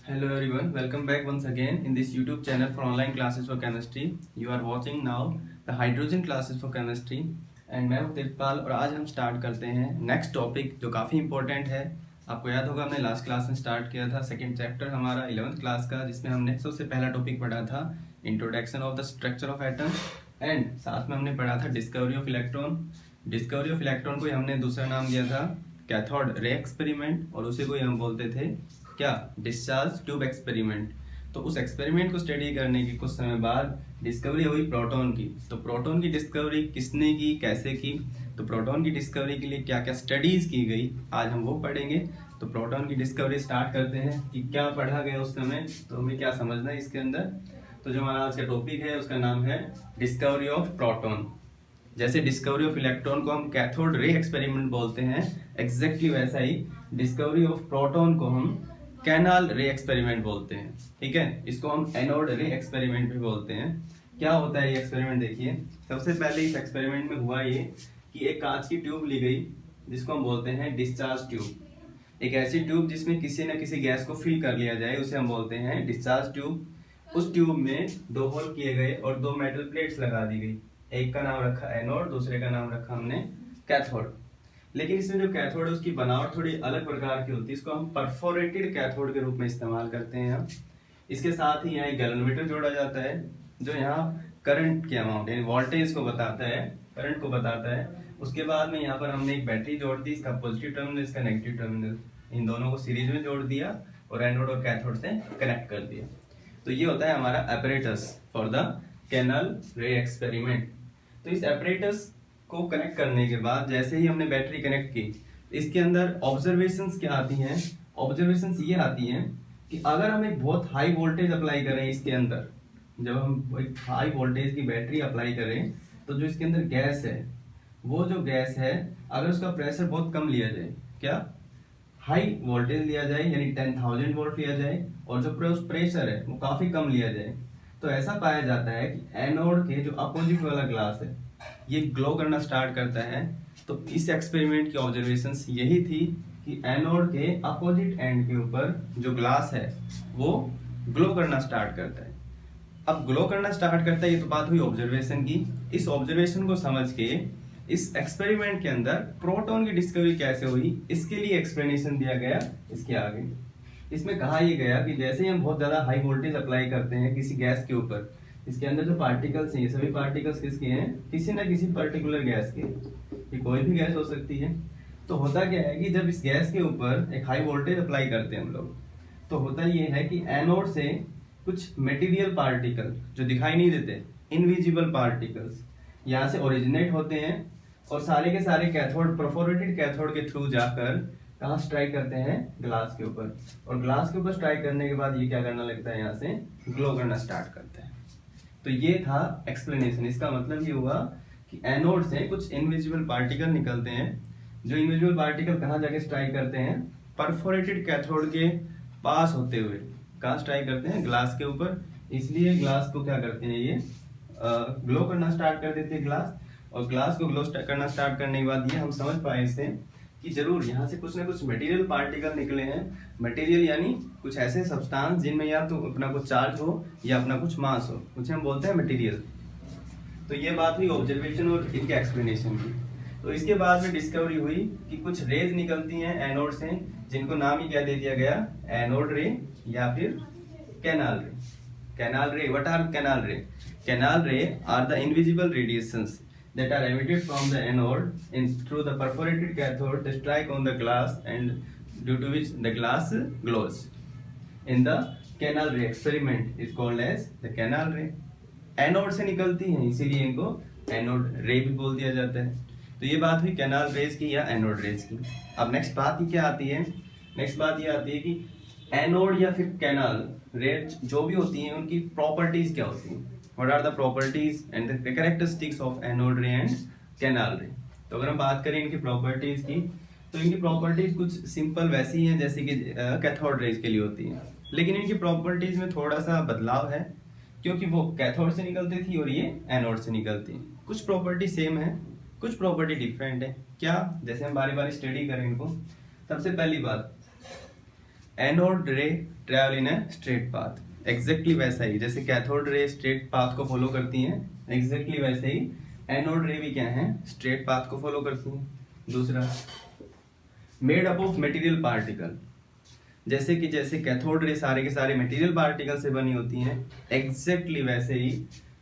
Hello everyone, welcome back once again in this YouTube channel for online classes for chemistry. You are watching now the hydrogen classes for chemistry and मैं हूं तिरपाल और आज हम start करते हैं next topic जो काफ़ी इंपॉर्टेंट है। आपको याद होगा हमने लास्ट क्लास में स्टार्ट किया था सेकंड चैप्टर हमारा 11th क्लास का, जिसमें हमने सबसे पहला टॉपिक पढ़ा था introduction of the structure of atom and साथ में हमने पढ़ा था discovery of electron. Discovery of electron को ही हमने दूसरा नाम दिया था कैथोड रे एक्सपेरिमेंट और उसी को ही हम बोलते थे क्या, डिस्चार्ज ट्यूब एक्सपेरिमेंट। तो उस एक्सपेरिमेंट को स्टडी करने के कुछ समय बाद डिस्कवरी हुई प्रोटॉन की। तो प्रोटॉन की डिस्कवरी किसने की, कैसे की, तो प्रोटॉन की डिस्कवरी के लिए क्या क्या स्टडीज की गई, आज हम वो पढ़ेंगे। तो प्रोटॉन की डिस्कवरी स्टार्ट करते हैं कि क्या पढ़ा गया उस समय, तो हमें क्या समझना है इसके अंदर। तो जो हमारा आज का टॉपिक है उसका नाम है डिस्कवरी ऑफ प्रोटॉन। जैसे डिस्कवरी ऑफ इलेक्ट्रॉन को हम कैथोड रे एक्सपेरिमेंट बोलते हैं, एग्जैक्टली वैसा ही डिस्कवरी ऑफ प्रोटॉन को हम कैनाल रे एक्सपेरिमेंट बोलते हैं। ठीक है, इसको हम एनोड रे एक्सपेरिमेंट भी बोलते हैं। क्या होता है ये एक्सपेरिमेंट, देखिए सबसे पहले इस एक्सपेरिमेंट में हुआ ये कि एक कांच की ट्यूब ली गई जिसको हम बोलते हैं डिस्चार्ज ट्यूब। एक ऐसी ट्यूब जिसमें किसी न किसी गैस को फिल कर लिया जाए उसे हम बोलते हैं डिस्चार्ज ट्यूब। उस ट्यूब में दो होल किए गए और दो मेटल प्लेट्स लगा दी गई। एक का नाम रखा एनोड, दूसरे का नाम रखा हमने कैथोड। लेकिन इसमें जो कैथोड है उसकी बनावट थोड़ी अलग प्रकार की होती है, इसको हम परफोरेटेड कैथोड के रूप में इस्तेमाल करते हैं। इसके साथ ही यहाँ एक गैल्वेनोमीटर जोड़ा जाता है जो यहाँ करंट के अमाउंट यानी वोल्टेज को बताता है, करंट को बताता है। उसके बाद में यहाँ पर हमने एक बैटरी जोड़ दी, इसका पॉजिटिव टर्मिनल इसका नेगेटिव टर्मिनल, इन दोनों को सीरीज में जोड़ दिया और एनोड और कैथोड से कनेक्ट कर दिया। तो ये होता है हमारा एपरेटस फॉर द कैनाल रे एक्सपेरिमेंट। तो इस एपरेटस को कनेक्ट करने के बाद जैसे ही हमने बैटरी कनेक्ट की, इसके अंदर ऑब्जर्वेशंस क्या आती हैं, ऑब्जर्वेशंस ये आती हैं कि अगर हम एक बहुत हाई वोल्टेज अप्लाई करें इसके अंदर, जब हम एक हाई वोल्टेज की बैटरी अप्लाई करें तो जो इसके अंदर गैस है, वो जो गैस है अगर उसका प्रेशर बहुत कम लिया जाए, क्या हाई वोल्टेज लिया जाए यानी 10,000 वोल्ट लिया जाए और जो प्रेशर है वो काफी कम लिया जाए, तो ऐसा पाया जाता है कि एनोड के जो अपोजिट वाला ग्लास है ये ग्लो करना स्टार्ट करता है। तो इस एक्सपेरिमेंट की ऑब्जर्वेशंस यही थी कि एनोड के अपोजिट एंड के ऊपर जो ग्लास है वो ग्लो करना स्टार्ट करता है। अब ग्लो करना स्टार्ट करता है, ये तो बात हुई ऑब्जर्वेशन की। इस ऑब्जर्वेशन को समझ के इस एक्सपेरिमेंट के अंदर प्रोटॉन की डिस्कवरी कैसे हुई इसके लिए एक्सप्लेनेशन दिया गया इसके आगे। इसमें कहा यह गया कि जैसे ही हम बहुत ज्यादा हाई वोल्टेज अप्लाई करते हैं किसी गैस के ऊपर, इसके अंदर जो पार्टिकल्स हैं ये सभी पार्टिकल्स किसके हैं, किसी ना किसी पर्टिकुलर गैस के, ये कोई भी गैस हो सकती है। तो होता क्या है कि जब इस गैस के ऊपर एक हाई वोल्टेज अप्लाई करते हैं हम लोग, तो होता ये है कि एनोड से कुछ मटेरियल पार्टिकल जो दिखाई नहीं देते, इनविजिबल पार्टिकल्स यहाँ से ओरिजिनेट होते हैं और सारे के सारे कैथोड, परफोरेटेड कैथोड के थ्रू जाकर कहाँ स्ट्राइक करते हैं, ग्लास के ऊपर। और ग्लास के ऊपर स्ट्राइक करने के बाद ये क्या करना लगता है, यहाँ से ग्लो करना स्टार्ट करता है। तो ये था एक्सप्लेनेशन। इसका मतलब ये हुआ कि एनोड से कुछ इनविजिबल पार्टिकल निकलते हैं, जो इनविजिबल पार्टिकल कहाँ जाके स्ट्राइक करते हैं, परफोरेटेड कैथोड के पास होते हुए कहाँ स्ट्राइक करते हैं, ग्लास के ऊपर। इसलिए ग्लास को क्या करते हैं, ये ग्लो करना स्टार्ट कर देते हैं ग्लास। और ग्लास को ग्लो करना स्टार्ट करने के बाद ये हम समझ पाए इससे कि जरूर यहाँ से कुछ ना कुछ मटेरियल पार्टिकल निकले हैं। मटेरियल यानी कुछ ऐसे सब्सटेंस जिनमें या तो अपना कुछ चार्ज हो या अपना कुछ मास हो, उसे हम बोलते हैं मटेरियल। तो ये बात हुई ऑब्जर्वेशन और इनके एक्सप्लेनेशन की। तो इसके बाद में डिस्कवरी हुई कि कुछ रेज निकलती हैं एनोड से, जिनको नाम ही क्या दे दिया गया, एनोड रे या फिर canal ray. Canal ray, what are canal ray? Canal ray are the invisible radiations that are emitted from the anode in through the perforated cathode, they strike on the glass and due to which the glass glows. In the canal ray experiment is called as the canal ray. Anode से निकलती हैं इसीलिए इनको anode रे भी बोल दिया जाता है। तो ये बात हुई कैनाल रेज की या एनोड रेज की। अब नेक्स्ट बात ही क्या आती है, नेक्स्ट बात ये आती है कि एनोड या फिर कैनाल रेज जो भी होती हैं उनकी प्रॉपर्टीज क्या होती हैं। What are the properties and the characteristics of anode ray and canal ray? तो अगर हम बात करें इनकी प्रॉपर्टीज की, तो इनकी प्रॉपर्टीज कुछ सिंपल वैसी हैं जैसे कि कैथोड रेज के लिए होती हैं, लेकिन इनकी प्रॉपर्टीज में थोड़ा सा बदलाव है क्योंकि वो कैथोड से निकलती थी और ये एनोड से निकलती है। कुछ प्रॉपर्टी सेम है, कुछ प्रॉपर्टी डिफरेंट है। क्या, जैसे हम बारी बारी स्टडी करें इनको। सबसे पहली बात, एनोड रे travel in a straight path. Exactly वैसा ही जैसे कैथोड रे स्ट्रेट पाथ को फॉलो करती हैं, एग्जैक्टली वैसे ही एनोड रे भी क्या है, स्ट्रेट पाथ को फॉलो करती हैं। दूसरा, made up of material particle, जैसे कि जैसे कैथोड रे सारे के सारे मटेरियल पार्टिकल से बनी होती हैं, एग्जैक्टली वैसे ही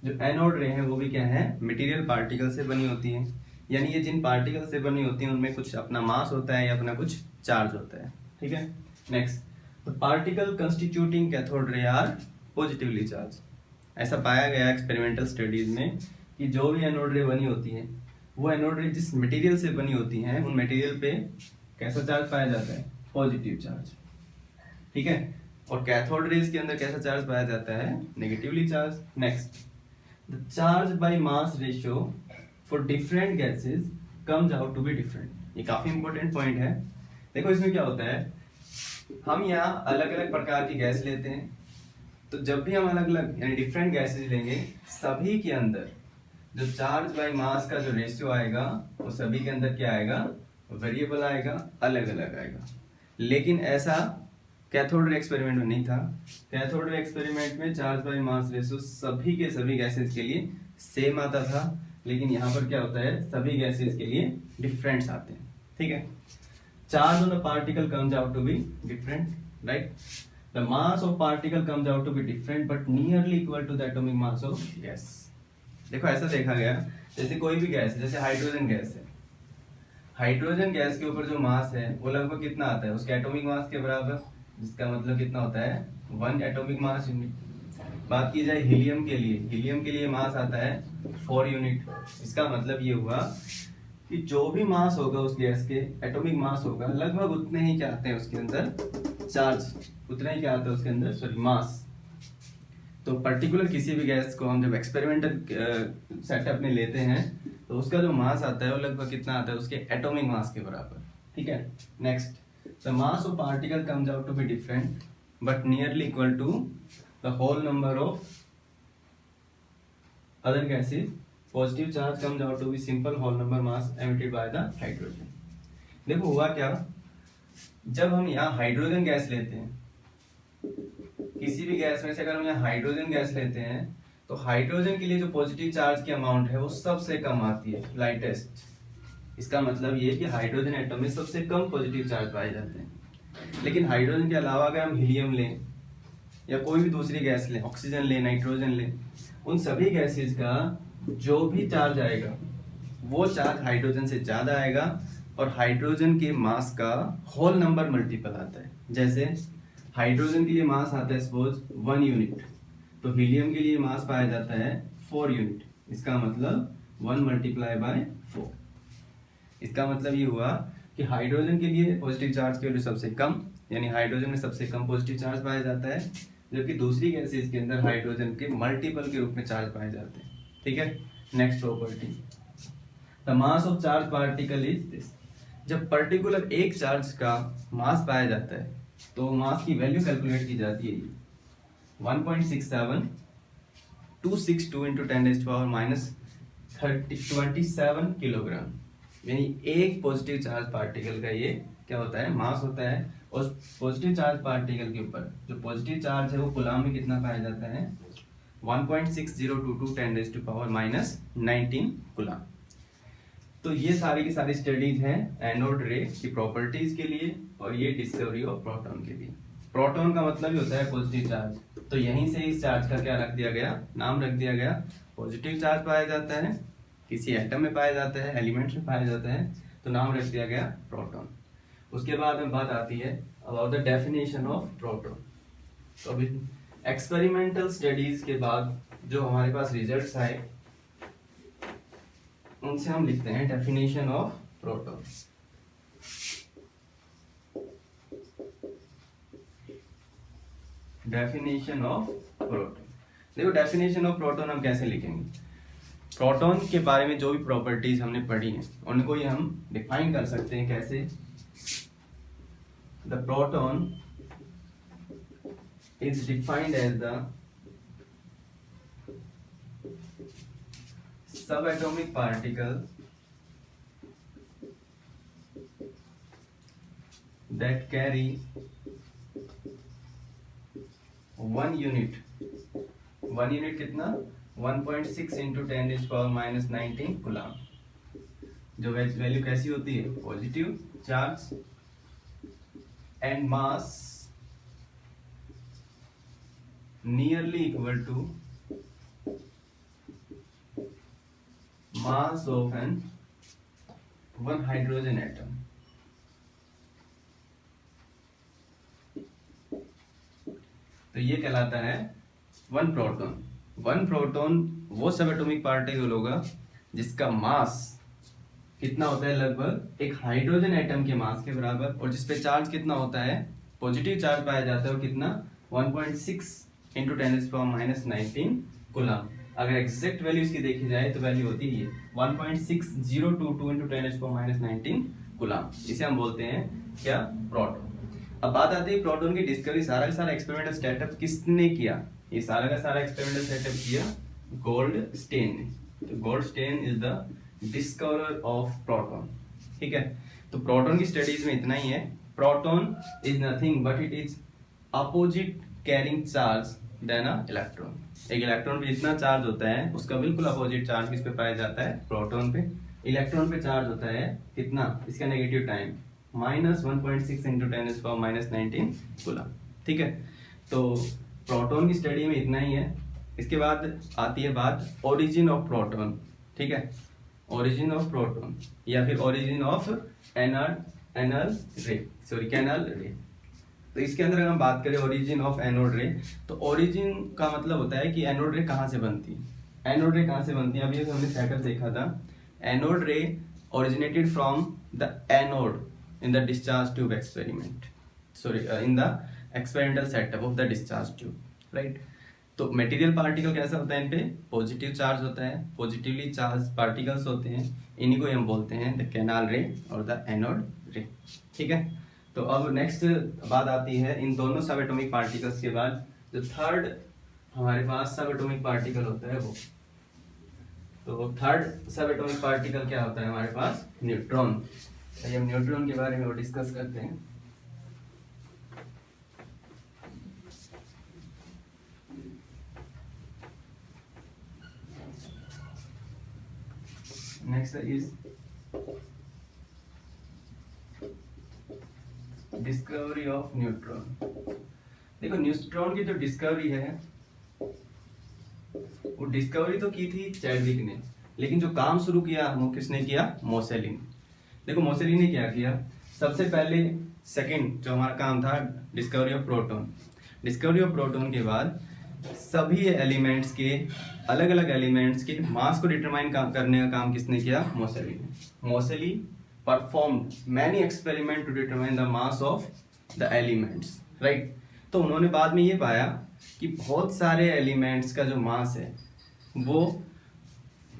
जो एनोड रे है वो भी क्या है, मटेरियल पार्टिकल से बनी होती है। यानी ये जिन पार्टिकल से बनी होती हैं उनमें कुछ अपना मास होता है या अपना कुछ चार्ज होता है। ठीक है, next, the particle constituting cathode ray are positively charge. ऐसा पाया गया एक्सपेरिमेंटल स्टडीज में कि जो भी एनोड रे बनी होती है वो एनोड रे जिस मटेरियल से बनी होती हैं उन मटेरियल पे कैसा चार्ज पाया जाता है, पॉजिटिव चार्ज। ठीक है, और कैथोड रेज के अंदर कैसा चार्ज पाया जाता है, negatively charge. Next, the charge by mass ratio for different gases comes out to be different. ये काफी इंपॉर्टेंट पॉइंट है। देखो इसमें क्या होता है, हम यहाँ अलग अलग प्रकार की गैस लेते हैं, तो जब भी हम अलग अलग यानी डिफरेंट गैसेस लेंगे, सभी के अंदर जो चार्ज बाय मास का जो रेशियो आएगा वो सभी के अंदर क्या आएगा, वेरिएबल आएगा, अलग अलग आएगा। लेकिन ऐसा कैथोड रे एक्सपेरिमेंट में नहीं था। कैथोड रे एक्सपेरिमेंट में चार्ज बाय मास रेशियो सभी के सभी गैसेस के लिए सेम आता था, लेकिन यहाँ पर क्या होता है, सभी गैसेस के लिए डिफरेंट्स आते हैं। ठीक है, charge on the particle comes out to be different, right. The mass of particle comes out to be different but nearly equal to the atomic mass of gas. देखो ऐसा देखा गया, जैसे कोई भी गैस, जैसे हाइड्रोजन गैस है, hydrogen gas के ऊपर जो मास है वो लगभग कितना आता है, उसके एटॉमिक मास के बराबर, जिसका मतलब कितना होता है, 1 एटॉमिक मास यूनिट। बात की जाए हीलियम के लिए, हीलियम के लिए मास आता है 4 यूनिट। इसका मतलब ये हुआ कि जो भी मास होगा उस गैस के, एटॉमिक मास होगा, लगभग उतने ही क्या आते हैं उसके अंदर चार्ज, उतना ही क्या आता है उसके अंदर, सॉरी, मास। तो पर्टिकुलर किसी भी गैस को हम जब एक्सपेरिमेंटल सेटअप में लेते हैं तो उसका जो मास आता है वो लगभग कितना आता है, उसके एटॉमिक मास के बराबर। ठीक है, next, the mass of particle comes out to be different but nearly equal to the whole number of other gases. Positive charge comes out to be simple whole number mass emitted by the hydrogen. देखो हुआ क्या, जब हम यहाँ hydrogen gas लेते हैं, किसी भी गैस में से अगर हम यहाँ हाइड्रोजन गैस लेते हैं तो हाइड्रोजन के लिए जो पॉजिटिव चार्ज की अमाउंट है वो सबसे कम आती है, लाइटेस्ट। इसका मतलब ये कि हाइड्रोजन एटम में सबसे कम पॉजिटिव चार्ज पाए जाते हैं। लेकिन हाइड्रोजन के अलावा अगर हम हीलियम लें या कोई भी दूसरी गैस लें, ऑक्सीजन लें, नाइट्रोजन लें, उन सभी गैसेस का जो भी चार्ज आएगा वो चार्ज हाइड्रोजन से ज्यादा आएगा और हाइड्रोजन के मास का होल नंबर मल्टीपल आता है। जैसे हाइड्रोजन के लिए मास आता है सपोज 1 यूनिट, तो हीलियम के लिए मास पाया जाता है 4 यूनिट। इसका मतलब 1 मल्टीप्लाई बाय 4। इसका मतलब ये हुआ कि हाइड्रोजन के लिए पॉजिटिव चार्ज की वैल्यू सबसे कम, यानी हाइड्रोजन में सबसे कम पॉजिटिव चार्ज पाया जाता है, जबकि दूसरी गैसेस के अंदर हाइड्रोजन के मल्टीपल के रूप में चार्ज पाए जाते हैं। ठीक है, next property, the mass of charge particle is this. जब पर्टिकुलर एक चार्ज का मास पाया जाता है तो मास की वैल्यू कैलकुलेट की जाती है 1.67262 इंटू 10⁻27 किलोग्राम। यानी एक पॉजिटिव चार्ज पार्टिकल का ये क्या होता है, मास होता है। और पॉजिटिव चार्ज पार्टिकल के ऊपर जो पॉजिटिव चार्ज है वो कूलाम में कितना पाया जाता है, 1.6022 10⁻19 कूलाम। तो ये सारी की सारी स्टडीज हैं एनोड रे की प्रॉपर्टीज के लिए और ये डिस्कवरी ऑफ प्रोटॉन के लिए। प्रोटॉन का मतलब ही होता है पॉजिटिव चार्ज, तो यहीं से इस चार्ज का क्या रख दिया गया, नाम रख दिया गया। पॉजिटिव चार्ज पाया जाता है, किसी एटम में पाया जाता है, एलिमेंट्स में पाया जाता है, तो नाम रख दिया गया प्रोटॉन। उसके बाद में बात आती है about the definition of proton. तो अभी एक्सपेरिमेंटल स्टडीज के बाद जो हमारे पास रिजल्ट्स आए उनसे हम लिखते हैं definition of proton. Definition of proton, देखो डेफिनेशन ऑफ प्रोटॉन हम कैसे लिखेंगे। प्रोटॉन के बारे में जो भी प्रॉपर्टीज हमने पढ़ी हैं उनको ही हम डिफाइन कर सकते हैं कैसे। The proton is defined as the subatomic particle that carry one unit कितना 1.6 इंटू 10⁻⁻19 कूलम। जो वैल्यू कैसी होती है, positive charge and mass nearly equal to mass of an one hydrogen atom. तो ये कहलाता है वन प्रोटॉन। वन प्रोटॉन वो सब एटॉमिक पार्टिकल होगा जिसका मास कितना होता है, लगभग एक हाइड्रोजन एटम के मास के बराबर, और जिसपे चार्ज कितना होता है, पॉजिटिव चार्ज पाया जाता है, और कितना 1.6 इंटू 10⁻⁻19 कूलम। अगर एग्जैक्ट वैल्यू इसकी देखी जाए तो वैल्यू होती है 1.6022 इंटू 10⁻⁻19 कूलम। इसे हम बोलते हैं क्या, प्रोटॉन। अब बात आती है प्रोटॉन की डिस्कवरी, सारा का सारा एक्सपेरिमेंटल सेटअप किसने किया? ये सारा का सारा एक्सपेरिमेंटल सेटअप किया गोल्डस्टेन ने। तो Goldstein is the discoverer of proton. ठीक है, तो प्रोटॉन की स्टडीज में इतना ही है। Proton is nothing but it is opposite carrying charge than a electron. एक इलेक्ट्रॉन पे जितना चार्ज होता है उसका बिल्कुल अपोजिट चार्ज किस पे पाया जाता है, प्रोटॉन पे। इलेक्ट्रॉन पे चार्ज होता है कितना, इसका नेगेटिव टाइम -1.6 इंटू 10⁻⁻19 कूलम। ठीक है, तो प्रोटॉन की स्टडी में इतना ही है। इसके बाद आती है बात ओरिजिन ऑफ प्रोटॉन। ठीक है, ओरिजिन ऑफ प्रोटॉन या फिर ओरिजिन ऑफ कैनल रे। तो इसके अंदर अगर हम बात करें ओरिजिन ऑफ एनोड रे, तो ओरिजिन का मतलब होता है कि एनोड रे कहाँ से बनती है। एनोड रे कहाँ से बनती है, अभी हमने सेटअप देखा था। एनोड रे originated from the anode in the discharge tube experiment, in the experimental setup of the discharge tube, right? तो मटेरियल पार्टिकल कैसा होता है, इन पे पॉजिटिव चार्ज होता है, पॉजिटिवली चार्ज पार्टिकल्स होते हैं, इन्हीं को हम बोलते हैं द कैनाल रे और द एनोड रे। ठीक है, तो अब नेक्स्ट बात आती है इन दोनों सब एटॉमिक पार्टिकल्स के बाद जो थर्ड हमारे पास सब एटॉमिक पार्टिकल होता है वो। तो थर्ड सब एटॉमिक पार्टिकल क्या होता है हमारे पास, न्यूट्रॉन। हम न्यूट्रॉन के बारे में डिस्कस करते हैं। Next is discovery of neutron. देखो न्यूट्रॉन की जो डिस्कवरी है वो डिस्कवरी तो की थी चैडविक ने, लेकिन जो काम शुरू किया वो किसने किया, मोसेली ने। देखो मोसेली ने क्या किया, सबसे पहले सेकंड जो हमारा काम था discovery of proton. Discovery of proton के बाद सभी एलिमेंट्स के अलग अलग एलिमेंट्स के मास को डिटरमाइन करने का काम किसने किया, मोसेली ने। Moseley performed many experiment to determine the mass of the elements, right. तो उन्होंने बाद में ये पाया कि बहुत सारे एलिमेंट्स का जो मास है वो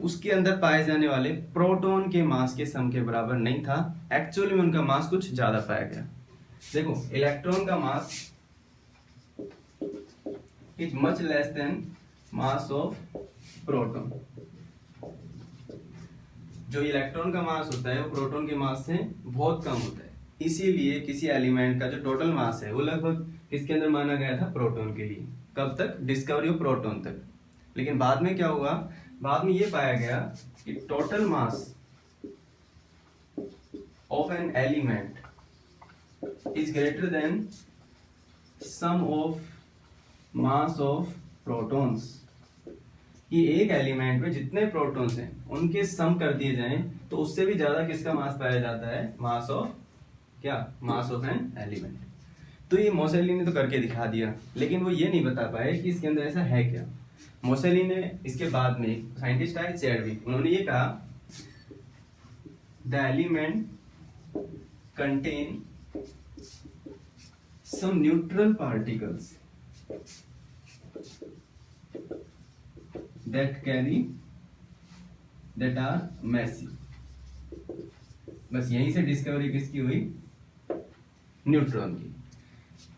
उसके अंदर पाए जाने वाले प्रोटॉन के मास के सम के बराबर नहीं था। एक्चुअली में उनका मास कुछ ज्यादा पाया गया। देखो इलेक्ट्रॉन का mass is much less then mass of proton. जो इलेक्ट्रॉन का मास होता है वो प्रोटॉन के मास से बहुत कम होता है। इसीलिए किसी एलिमेंट का जो टोटल मास है वो लगभग किसके अंदर माना गया था, प्रोटॉन के लिए। कब तक, डिस्कवरी ऑफ प्रोटॉन तक। लेकिन बाद में क्या हुआ, बाद में ये पाया गया कि total mass of an element is greater than sum of mass of protons. कि एक एलिमेंट में जितने प्रोटॉन्स हैं उनके सम कर दिए जाएं तो उससे भी ज्यादा किसका मास पाया जाता है, मास ऑफ क्या, मास ऑफ एन एलिमेंट। तो ये मोसेली ने तो करके दिखा दिया, लेकिन वो ये नहीं बता पाए कि इसके अंदर ऐसा है क्या। मोसेली ने इसके बाद में साइंटिस्ट आए चैडविक, उन्होंने ये कहा the element contain some neutral particles that are messy। बस यहीं से डिस्कवरी किसकी हुई, न्यूट्रॉन की।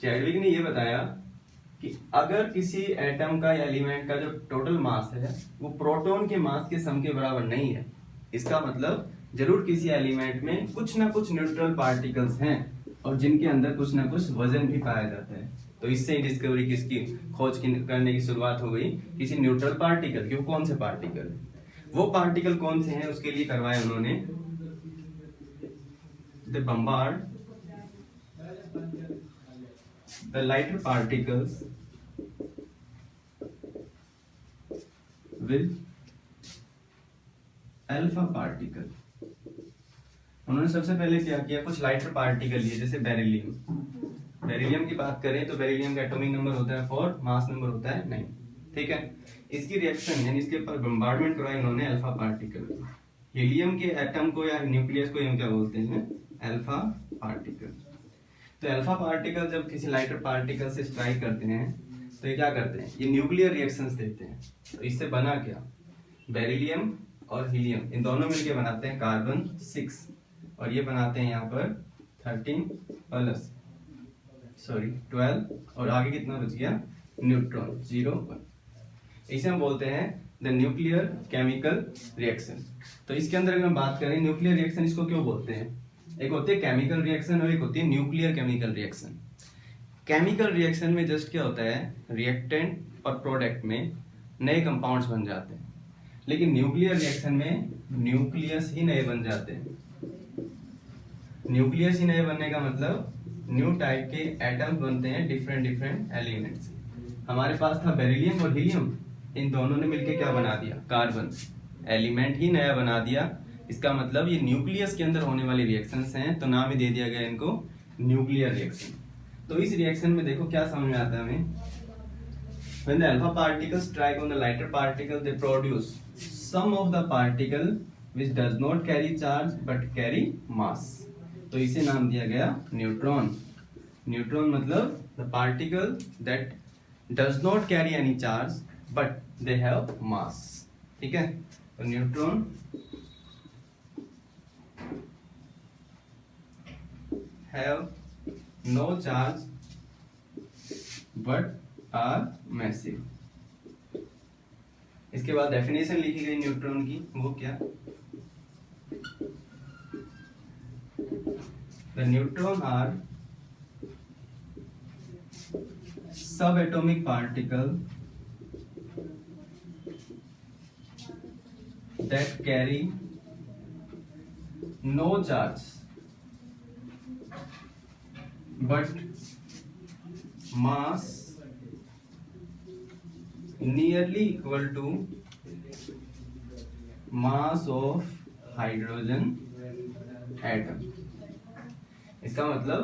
चैडविक ने ये बताया कि अगर किसी एटम का या एलिमेंट का जो टोटल मास है वो प्रोटॉन के मास के सम के बराबर नहीं है, इसका मतलब जरूर किसी एलिमेंट में कुछ ना कुछ न्यूट्रल पार्टिकल्स हैं और जिनके अंदर कुछ ना कुछ वजन भी पाया जाता है। तो इससे ही डिस्कवरी किसकी खोज करने की शुरुआत हो गई, किसी न्यूट्रल पार्टिकल की। वो कौन से पार्टिकल, वो पार्टिकल कौन से हैं उसके लिए करवाए उन्होंने, they bombard the lighter particles with alpha particle. उन्होंने सबसे पहले क्या किया, कुछ लाइटर पार्टिकल लिए, जैसे बेरिलियम। बेरिलियम की बात करें तो बेरिलियम का एटॉमिक नंबर होता है 4, मास नंबर होता है 9, ठीक है। इसकी रिएक्शन यानी इसके ऊपर बम्बार्डमेंट करवाई उन्होंने अल्फा पार्टिकल। हीलियम के एटम को या न्यूक्लियस को हम क्या बोलते हैं, अल्फा पार्टिकल। तो अल्फा पार्टिकल जब किसी लाइटर पार्टिकल से स्ट्राइक करते हैं तो ये क्या करते हैं, ये न्यूक्लियर रिएक्शंस देते हैं। तो इससे बना क्या, बेरिलियम और हीलियम इन दोनों मिलके बनाते हैं कार्बन 6, और ये बनाते हैं यहाँ पर 13 प्लस 12, और आगे कितना बच गया, न्यूट्रॉन 0 1। इसे हम बोलते हैं द न्यूक्लियर केमिकल रिएक्शन। तो इसके अंदर अगर हम बात करें न्यूक्लियर रिएक्शन इसको क्यों बोलते हैं, एक होती है केमिकल रिएक्शन और एक होती है nuclear chemical reaction. Chemical reaction में जस्ट क्या होता है, रिएक्टेंट और प्रोडक्ट में नए कंपाउंड्स बन जाते हैं, लेकिन न्यूक्लियर रिएक्शन में न्यूक्लियस ही नए बन जाते हैं। न्यूक्लियस ही नए बनने का मतलब न्यू टाइप के एटम्स बनते हैं डिफरेंट एलिमेंट्स। हमारे पास था बेरिलियम और हीलियम, इन दोनों ने मिलकर क्या बना दिया, कार्बन, एलिमेंट ही नया बना दिया। इसका मतलब ये न्यूक्लियस के अंदर होने वाली रिएक्शंस हैं, तो नाम ही दे दिया गया इनको न्यूक्लियर रिएक्शन। तो इस रिएक्शन में देखो क्या समझ में आता है हमें, when the alpha particles strike on the lighter particle they produce some of the particle which does not carry charge but carry mass। तो इसे नाम दिया गया न्यूट्रॉन। न्यूट्रॉन मतलब the particle that does not carry any charge but they have mass, ठीक है। तो neutron have no charge but are massive। इसके बाद डेफिनेशन लिखी गई न्यूट्रॉन की, वो क्या, the neutron are subatomic particle that carry no charge but mass nearly equal to mass of hydrogen atom। इसका मतलब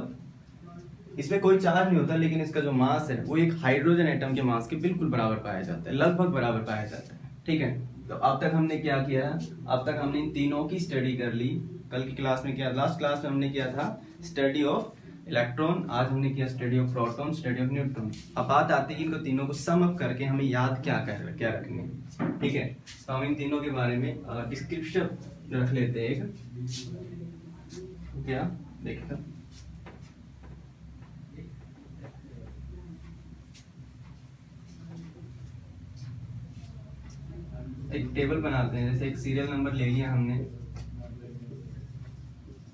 इसमें कोई चार्ज नहीं होता, लेकिन इसका जो मास है वो एक हाइड्रोजन एटम के मास के बिल्कुल बराबर पाया जाता है, लगभग बराबर पाया जाता है, ठीक है। तो अब तक हमने क्या किया, अब तक हमने इन तीनों की स्टडी कर ली। कल की क्लास में क्या, लास्ट क्लास में हमने किया था स्टडी ऑफ इलेक्ट्रॉन, आज हमने किया study of proton, study of neutron. अब बात आती है इनको तीनों को सम अप करके हमें याद क्या रखने, ठीक है। तो हम इन तीनों के बारे में डिस्क्रिप्शन रख लेते हैं एक, क्या देखिए, एक टेबल बनाते हैं। जैसे एक सीरियल नंबर ले लिया हमने,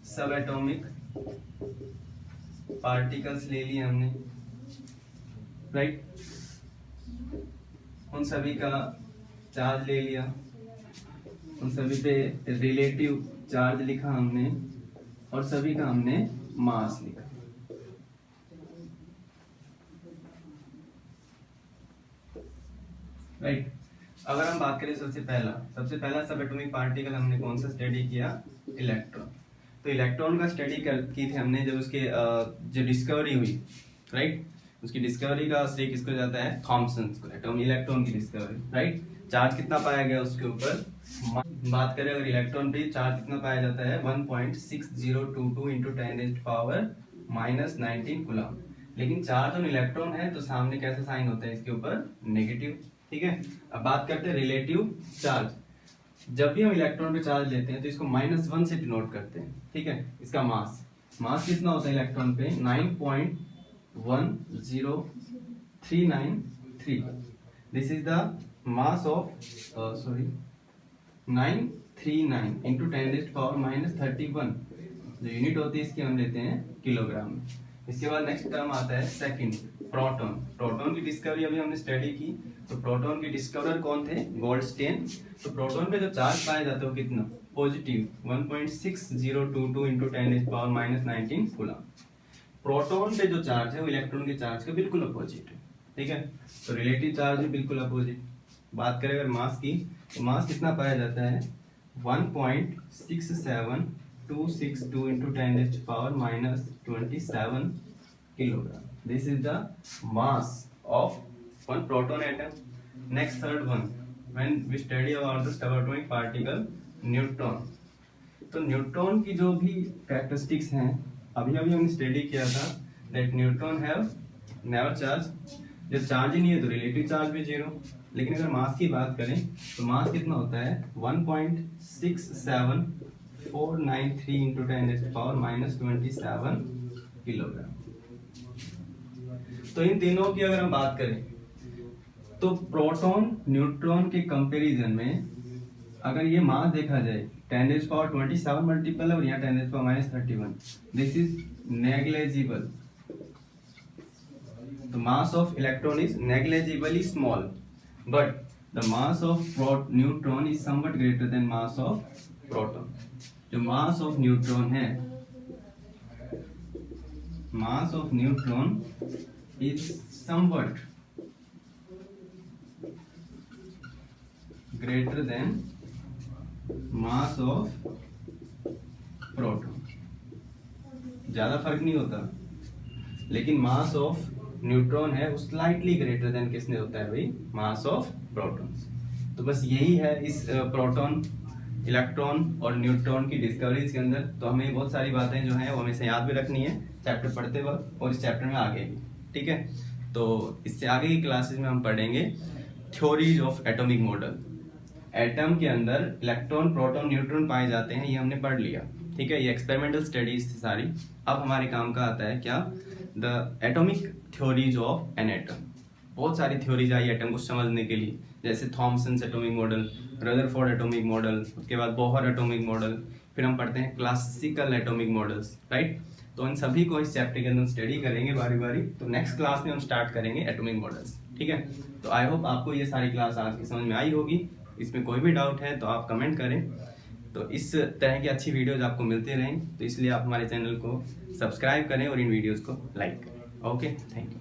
सब एटॉमिक पार्टिकल्स ले लिए हमने, राइट। उन सभी का चार्ज ले लिया, उन सभी पे रिलेटिव चार्ज लिखा हमने, और सभी का हमने मास लिखा। राइट। अगर हम बात करें सबसे पहला सब एटॉमिक पार्टिकल हमने कौन सा स्टडी किया, इलेक्ट्रॉन। तो इलेक्ट्रॉन का स्टडी की थी हमने जब उसके जो डिस्कवरी हुई, राइट। उसकी डिस्कवरी का श्रेय किसको जाता है, थॉमसन को, एटॉमिक इलेक्ट्रॉन की डिस्कवरी, राइट। चार्ज कितना पाया गया उसके ऊपर, बात करें अगर इलेक्ट्रॉन पे चार्ज कितना पाया जाता है 1.6022 इंटू 10⁻⁻19 कूलम। लेकिन चार्ज ऑन इलेक्ट्रॉन है तो सामने कैसा साइन होता है इसके ऊपर, नेगेटिव, ठीक है। अब बात करते हैं रिलेटिव चार्ज। जब भी हम इलेक्ट्रॉन पे चार्ज लेते हैं तो इसको -1 से डिनोट करते हैं, ठीक है। इसका मास कितना होता है इलेक्ट्रॉन पे, 9.10393। This is the mass of 939 into 10⁻31। जो यूनिट होती है इसकी हम लेते हैं किलोग्राम में। इसके बाद नेक्स्ट टर्म आता है सेकंड, प्रोटॉन। प्रोटॉन की डिस्कवरी अभी हमने स्टडी की, तो प्रोटॉन के डिस्कवरर कौन थे? गोल्डस्टेन। तो प्रोटॉन पे जो चार्ज पाया जाता है वो कितना? Positive 1.6022 × 10⁻⁻19 coulomb. प्रोटॉन पे जो चार्ज है वो इलेक्ट्रॉन के चार्ज के बिल्कुल अपोजिट है, ठीक है। तो रिलेटिव चार्ज भी बिल्कुल अपोजिट। बात करें अगर मास की, तो मास कितना पाया जाता है? 1.67262 × 10⁻⁻27 kilogram. This is the mass of one proton atom. Next third one, when we study about the subatomic particle neutron. तो न्यूट्रॉन की जो भी कैरेक्टरिस्टिक्स हैं अभी हमने स्टडी किया था, that neutron have never charge. जब चार्ज ही नहीं है तो रिलेटिव चार्ज भी जीरो। लेकिन अगर मास की बात करें तो मास कितना होता है? 1.67493 × 10⁻⁻27 किलोग्राम। तो इन तीनों की अगर हम बात करें तो प्रोटॉन न्यूट्रॉन के कंपैरिजन में अगर ये मास देखा जाए 10⁻27 मल्टीपल और यहाँ 10⁻31, this is negligible. The mass of electron is negligibly small, but the mass of neutron is somewhat greater than mass of proton. जो mass of neutron है, mass of neutron is somewhat greater than mass of proton. ज्यादा फर्क नहीं होता, लेकिन mass of neutron है वो slightly greater than किसने होता है भाई? मास ऑफ प्रोटॉन्स। तो बस यही है इस प्रोटॉन, इलेक्ट्रॉन और न्यूट्रॉन की डिस्कवरीज के अंदर। तो हमें बहुत सारी बातें जो हैं वो हमें से याद भी रखनी है चैप्टर पढ़ते वक्त और इस चैप्टर में आगे भी, ठीक है। तो इससे आगे की क्लासेस में हम पढ़ेंगे theories of atomic model. Atom के अंदर इलेक्ट्रॉन, प्रोटॉन, न्यूट्रॉन पाए जाते हैं, ये हमने पढ़ लिया, ठीक है। ये एक्सपेरिमेंटल स्टडीज थी सारी। अब हमारे काम का आता है क्या? The atomic theories of an atom. बहुत सारी थ्योरीज आई एटम को समझने के लिए, जैसे Thomson atomic model, Rutherford atomic model, उसके बाद बोहर एटॉमिक मॉडल, फिर हम पढ़ते हैं क्लासिकल एटॉमिक मॉडल्स, राइट। तो इन सभी को इस चैप्टर के अंदर स्टडी करेंगे बारी बारी। तो नेक्स्ट क्लास में हम स्टार्ट करेंगे एटॉमिक मॉडल्स, ठीक है। तो आई होप आपको ये सारी क्लास आज की समझ में आई होगी। इसमें कोई भी डाउट है तो आप कमेंट करें। तो इस तरह की अच्छी वीडियोज आपको मिलती रहें, तो इसलिए आप हमारे चैनल को सब्सक्राइब करें और इन वीडियोज़ को लाइक करें। Okay, thank you.